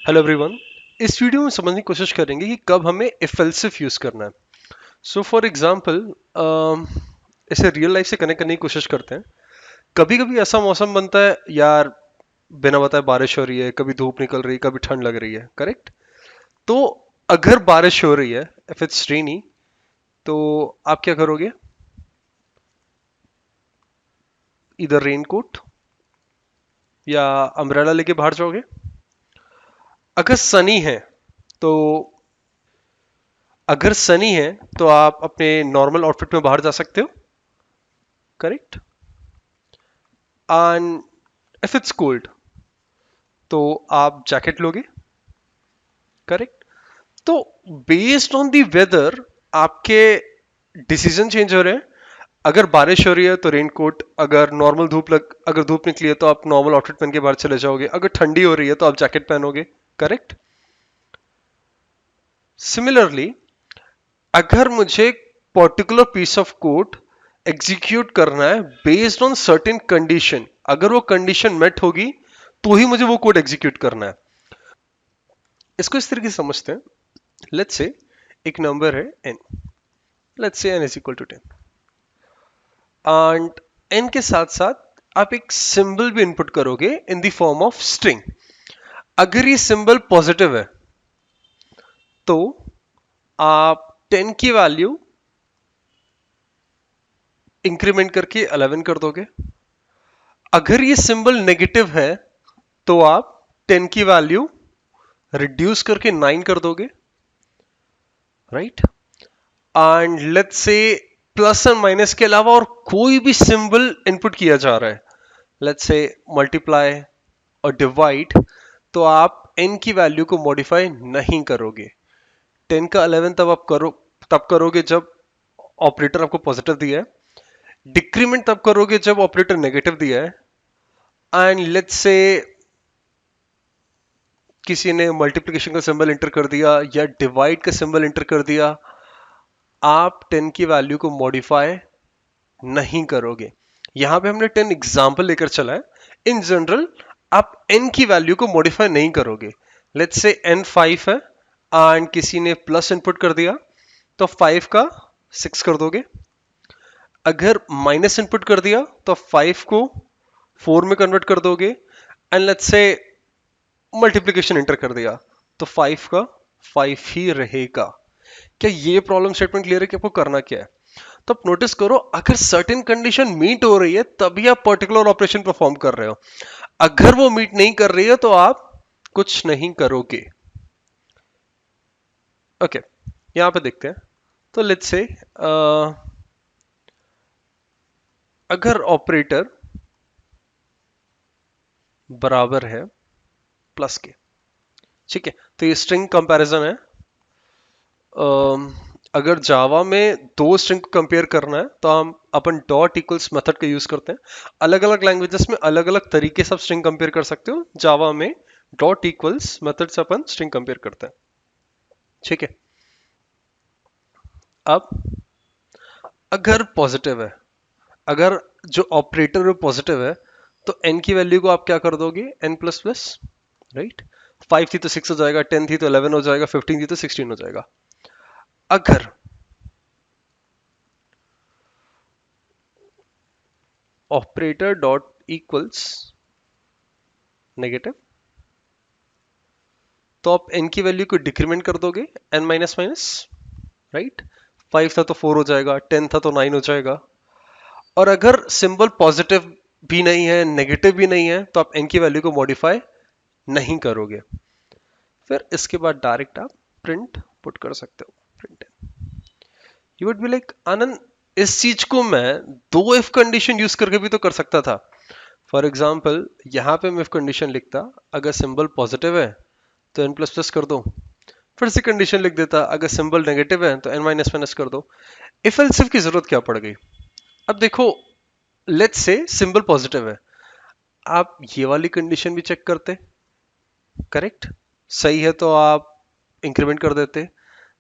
Hello everyone. इस video में समझने की कोशिश करेंगे कि कब हमें इफ एल्स इफ यूज करना है। सो फॉर एग्जांपल इसे रियल लाइफ से कनेक्ट करने की कोशिश करते हैं। कभी कभी ऐसा मौसम बनता है यार, बिना बताए बारिश हो रही है, कभी धूप निकल रही है, कभी ठंड लग रही है, करेक्ट। तो अगर बारिश हो रही है, इफ इट्स रेनी, तो आप क्या करोगे? इधर रेनकोट या अम्ब्रेला लेके बाहर जाओगे। अगर सनी है तो अगर सनी है तो आप अपने नॉर्मल आउटफिट में बाहर जा सकते हो, correct. And if it's cold तो आप जैकेट लोगे, करेक्ट। तो बेस्ड ऑन दी वेदर आपके डिसीजन चेंज हो रहे हैं। अगर बारिश हो रही है तो रेनकोट, अगर धूप निकली है तो आप नॉर्मल आउटफिट पहन के बाहर चले जाओगे, अगर ठंडी हो रही है तो आप जैकेट पहनोगे, करेक्ट। सिमिलरली, अगर मुझे particular piece of code execute करना है बेस्ड ऑन सर्टेन कंडीशन, अगर वो कंडीशन मेट होगी तो ही मुझे वो कोड एग्जीक्यूट करना है। इसको इस तरीके से समझते हैं। लेट्स से एक नंबर है n, let's say n is equal to 10 and n के साथ साथ आप एक सिंबल भी इनपुट करोगे in the form of string. अगर ये सिंबल पॉजिटिव है तो आप 10 की वैल्यू इंक्रीमेंट करके 11 कर दोगे। अगर ये सिंबल नेगेटिव है तो आप 10 की वैल्यू रिड्यूस करके 9 कर दोगे, right. And let's say plus and minus के अलावा और कोई भी सिंबल इनपुट किया जा रहा है, लेट्स से मल्टीप्लाई और डिवाइड, तो आप n की वैल्यू को मॉडिफाई नहीं करोगे। 10 का 11 तब करोगे जब ऑपरेटर आपको पॉजिटिव दिया है। डिक्रीमेंट तब करोगे जब ऑपरेटर नेगेटिव दिया है। एंड लेट्स से किसी ने मल्टीप्लिकेशन का सिंबल एंटर कर दिया या डिवाइड का सिंबल एंटर कर दिया, आप 10 की वैल्यू को मॉडिफाई नहीं करोगे। यहां पे हमने 10 एग्जाम्पल लेकर चला है। इन जनरल आप n की वैल्यू को मॉडिफाई नहीं करोगे। लेट्स से n 5 है एंड किसी ने प्लस इनपुट कर दिया तो 5 का 6 कर दोगे। अगर माइनस इनपुट कर दिया तो 5 को 4 में कन्वर्ट कर दोगे। And let's say multiplication enter कर दिया तो 5 का 5 ही रहेगा। क्या ये प्रॉब्लम स्टेटमेंट क्लियर है कि आपको करना क्या है? तो आप नोटिस करो, अगर सर्टेन कंडीशन मीट हो रही है तभी आप पर्टिकुलर ऑपरेशन परफॉर्म कर रहे हो। अगर वो मीट नहीं कर रही है तो आप कुछ नहीं करोगे। ओके, यहां पे देखते हैं। तो लेट्स से अगर ऑपरेटर बराबर है प्लस के, ठीक है, तो ये स्ट्रिंग कंपैरिजन है। अगर जावा में दो स्ट्रिंग को कंपेयर करना है तो हम अपन डॉट इक्वल्स मेथड का यूज करते हैं। अलग अलग लैंग्वेजेस में अलग अलग तरीके से आप स्ट्रिंग कंपेयर कर सकते हो। जावा में डॉट इक्वल्स मेथड से अपन स्ट्रिंग कंपेयर करते हैं, ठीक है। अब अगर पॉजिटिव है, अगर जो ऑपरेटर है पॉजिटिव है, तो n की वैल्यू को आप क्या कर दोगे? n plus plus, right. 5 थी तो 6 हो जाएगा, 10 थी तो 11 हो जाएगा, 15 थी तो 16 हो जाएगा। अगर ऑपरेटर डॉट इक्वल्स नेगेटिव, तो आप n की वैल्यू को डिक्रीमेंट कर दोगे, n माइनस माइनस, राइट। 5 था तो 4 हो जाएगा, 10 था तो 9 हो जाएगा। और अगर सिंबल पॉजिटिव भी नहीं है, नेगेटिव भी नहीं है, तो आप n की वैल्यू को मॉडिफाई नहीं करोगे। फिर इसके बाद डायरेक्ट आप प्रिंट पुट कर सकते हो, print. You would be like, Anand इस चीज को मैं दो इफ कंडीशन यूज करके भी तो कर सकता था। फॉर एग्जाम्पल यहां पे मैं इफ कंडीशन लिखता, अगर सिंबल पॉजिटिव है तो n प्लस प्लस कर दो। फिर से कंडीशन लिख देता, अगर सिंबल नेगेटिव है तो n माइनस माइनस कर दो। इफ एल्स इफ की जरूरत क्या पड़ गई? अब देखो, लेट्स से सिंबल पॉजिटिव है, आप ये वाली कंडीशन भी चेक करते, करेक्ट। सही है तो आप इंक्रीमेंट कर देते।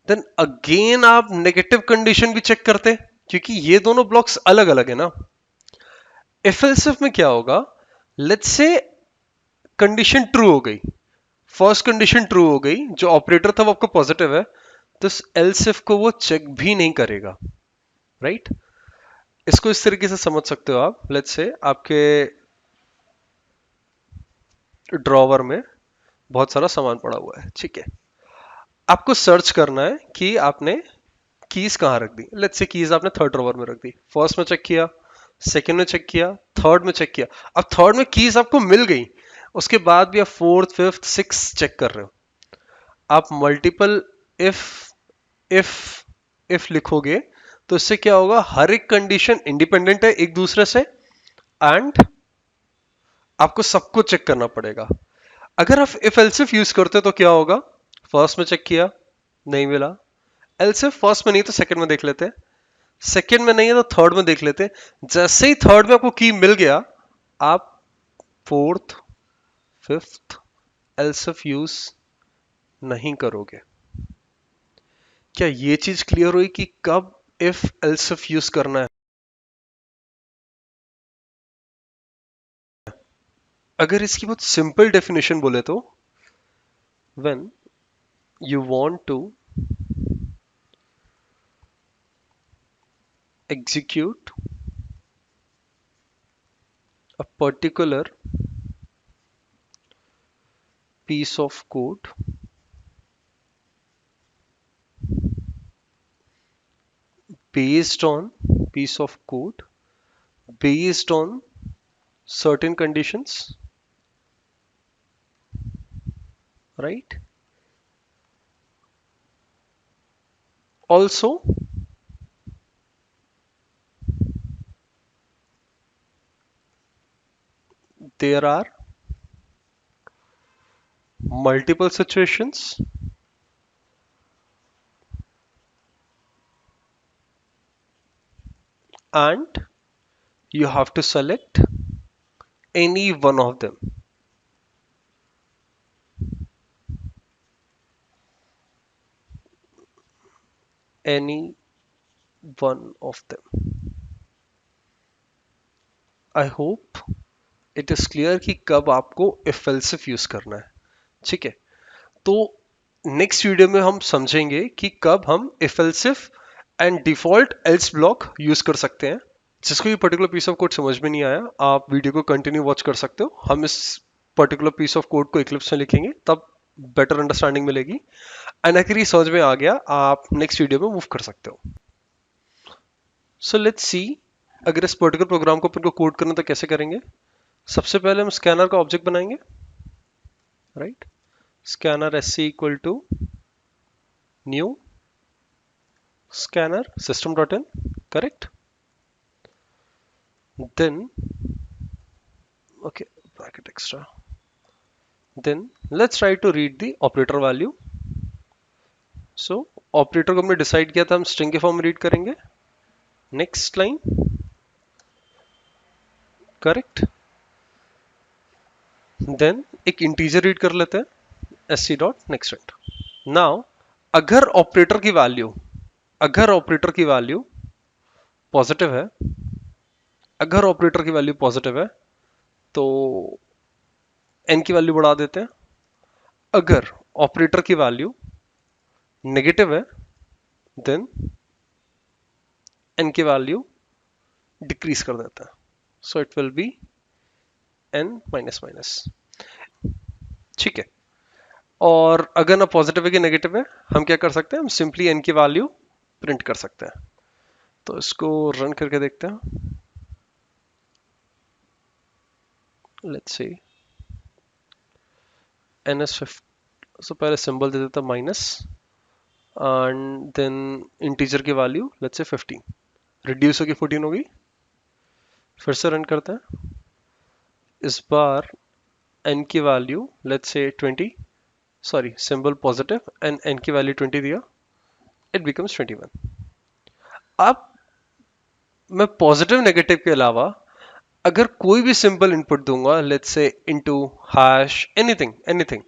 देन अगेन आप नेगेटिव कंडीशन भी चेक करते, क्योंकि ये दोनों ब्लॉक्स अलग अलग है ना। इफ एल्स इफ में क्या होगा? लेट्स से कंडीशन ट्रू हो गई, फर्स्ट कंडीशन ट्रू हो गई, जो ऑपरेटर था वो आपका पॉजिटिव है, तो इस एल्स इफ को वो चेक भी नहीं करेगा, राइट? इसको इस तरीके से समझ सकते हो आप। लेट्स से आपके ड्रॉवर में बहुत सारा सामान पड़ा हुआ है, ठीक है। आपको सर्च करना है कि आपने कीज कहाँ रख दी। लेट्स से कीज आपने थर्ड ड्रॉवर में रख दी। फर्स्ट में चेक किया, सेकंड में चेक किया, थर्ड में चेक किया। अब थर्ड में कीज आपको मिल गई, उसके बाद भी आप फोर्थ फिफ्थ सिक्स चेक कर रहे हो। आप मल्टीपल इफ इफ इफ लिखोगे तो इससे क्या होगा, हर एक कंडीशन इंडिपेंडेंट है एक दूसरे से, एंड आपको सबको चेक करना पड़ेगा। अगर आप इफ एल्सिफ यूज करते तो क्या होगा, फर्स्ट में चेक किया, नहीं मिला, एल्सिफ फर्स्ट में नहीं तो सेकंड में देख लेते हैं, सेकंड में नहीं है तो थर्ड में देख लेते हैं। जैसे ही थर्ड में आपको की मिल गया, आप फोर्थ फिफ्थ एल्सिफ यूज नहीं करोगे। क्या ये चीज क्लियर हुई कि कब इफ एल्सिफ यूज करना है? अगर इसकी बहुत सिंपल डेफिनेशन बोले तो, when you want to execute a particular piece of code based on piece of code based on certain conditions, right? Also, there are multiple situations and you have to select any one of them. Any one of them. I hope it is clear कि कब आपको if else if use करना है, ठीक है। तो next video में हम समझेंगे कि कब हम if else if and default else block use कर सकते हैं। जिसको ये पर्टिकुलर पीस ऑफ कोड समझ में नहीं आया, आप वीडियो को कंटिन्यू वॉच कर सकते हो। हम इस पर्टिकुलर पीस ऑफ कोड को इक्लिप्स में लिखेंगे, तब बेटर अंडरस्टैंडिंग मिलेगी। एंड अगर ये समझ में आ गया, आप नेक्स्ट वीडियो में मूव कर सकते हो। सो लेट्स सी, अगर इस पर्टिकुलर प्रोग्राम को अपन को कोड करना तो कैसे करेंगे। सबसे पहले हम स्कैनर का ऑब्जेक्ट बनाएंगे, right? Scanner S C equal to new scanner system dot in, correct? Then okay, bracket extra, then let's try to read the operator value. So operator को हमने डिसाइड किया था हम स्ट्रिंग के फॉर्म में read करेंगे। Next line, correct? Then एक integer read कर लेते हैं, एस सी डॉट नेक्स्ट रेंट। नाउ अगर ऑपरेटर की वैल्यू पॉजिटिव है, अगर ऑपरेटर की वैल्यू पॉजिटिव है तो एन की वैल्यू बढ़ा देते हैं। अगर ऑपरेटर की वैल्यू नेगेटिव है, देन एन की वैल्यू डिक्रीज कर देता है। So it will be N minus minus, ठीक है। और अगर ना पॉजिटिव है कि नेगेटिव है, हम क्या कर सकते हैं, हम सिंपली एन की वैल्यू प्रिंट कर सकते हैं। तो इसको रन करके देखते हैं। लेट्स सी एन एस 50, सो पहले सिंबल दे देता माइनस एंड देन इंटीजर की वैल्यू लेट्स से 15, रिड्यूस होगी 14 होगी। फिर से रन करते हैं। इस बार एन की value let's say 20, sorry symbol positive and N की वैल्यू 20 दिया, इट बिकम्स 21। अब मैं पॉजिटिव नेगेटिव के अलावा अगर कोई भी सिंबल इनपुट दूंगा, let's say into, hash, anything anything,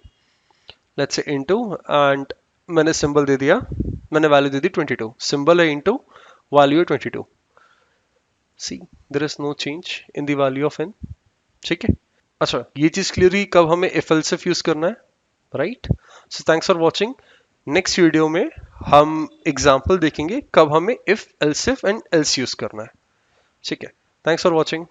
let's say into, and मैंने सिंबल दे दिया, मैंने वैल्यू दे दी 22, सिंबल है इनटू, वैल्यू है 22। See there is no change in the value of N, ठीक है। अच्छा, ये चीज क्लियर हुई कब हमें इफ एल्स इफ यूज करना है। Right. So thanks for watching. Next video में हम एग्जाम्पल देखेंगे कब हमें if else if and else use करना है। ठीक है, थैंक्स फॉर वॉचिंग।